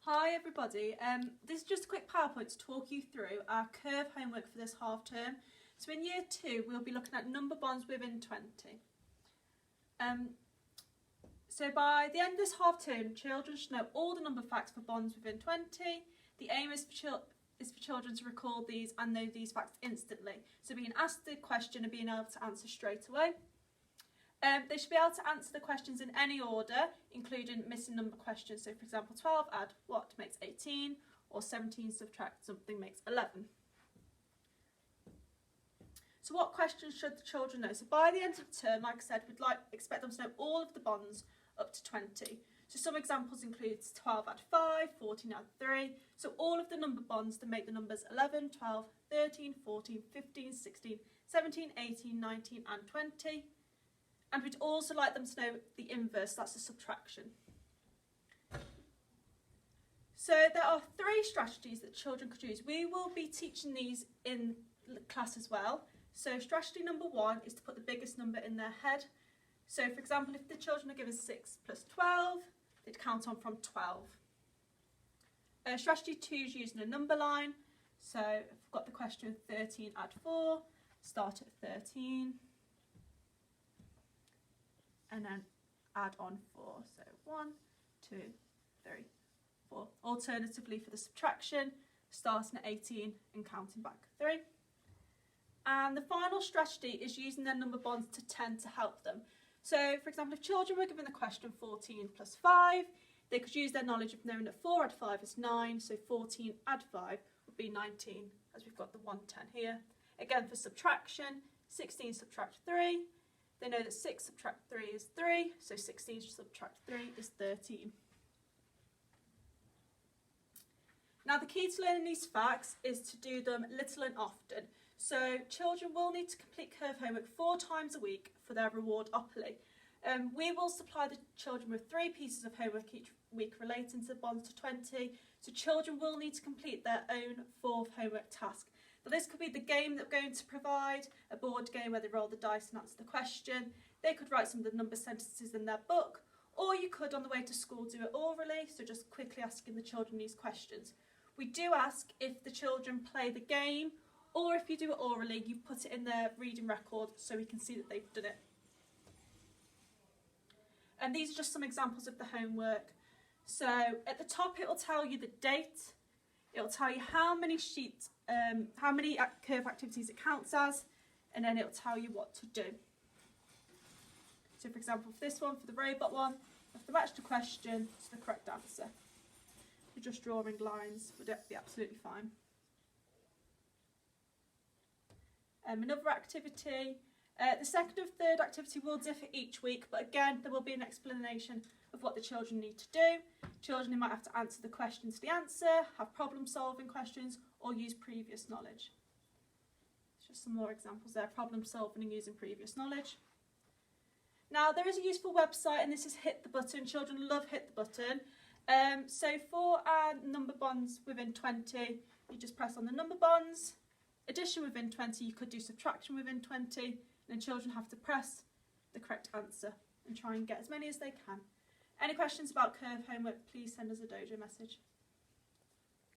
Hi everybody, this is just a quick PowerPoint to talk you through our curve homework for this half term. So in year 2 we'll be looking at number bonds within 20. So by the end of this half term, children should know all the number facts for bonds within 20. The aim is for children to recall these and know these facts instantly. So being asked the question and being able to answer straight away. They should be able to answer the questions in any order, including missing number questions. So for example, 12 add what makes 18, or 17 subtract something makes 11. So what questions should the children know? So by the end of the term, like I said, we'd expect them to know all of the bonds up to 20. So some examples include 12 add 5, 14 add 3. So all of the number bonds that make the numbers 11, 12, 13, 14, 15, 16, 17, 18, 19 and 20. And we'd also like them to know the inverse, that's the subtraction. So there are 3 strategies that children could use. We will be teaching these in class as well. So strategy number 1 is to put the biggest number in their head. So for example, if the children are given 6 plus 12, they'd count on from 12. Strategy 2 is using a number line. So if I've got the question 13 add 4, start at 13. And then add on 4. So 1, 2, 3, 4. Alternatively for the subtraction, starting at 18 and counting back 3. And the final strategy is using their number bonds to 10 to help them. So for example, if children were given the question 14 plus 5, they could use their knowledge of knowing that 4 add 5 is 9, so 14 add 5 would be 19, as we've got the 110 here. Again, for subtraction, 16 subtract 3. They know that 6 subtract 3 is 3, so 16 subtract 3 is 13. Now the key to learning these facts is to do them little and often. So children will need to complete curve homework 4 times a week for their reward Opoly. We will supply the children with 3 pieces of homework each week relating to bonds to 20, so children will need to complete their own 4th homework task. Now this could be the game that we're going to provide, a board game where they roll the dice and answer the question. They could write some of the number sentences in their book, or you could on the way to school do it orally, so just quickly asking the children these questions. We do ask if the children play the game, or if you do it orally, you put it in their reading record so we can see that they've done it. And these are just some examples of the homework. So at the top it will tell you the date, it will tell you how many sheets, how many curve activities it counts as, and then it will tell you what to do. So for example, for this one, for the robot one, you have to match the question to the correct answer. You're just drawing lines would be absolutely fine. Another activity, the second and third activity will differ each week, but again there will be an explanation of what the children need to do. Children might have to answer the question to the answer, have problem solving questions, or use previous knowledge. Just some more examples there, problem solving and using previous knowledge. Now there is a useful website, and this is Hit the Button. Children love Hit the Button. So for our number bonds within 20, you just press on the number bonds. Addition within 20, you could do subtraction within 20, and then children have to press the correct answer and try and get as many as they can. Any questions about curve homework, please send us a Dojo message.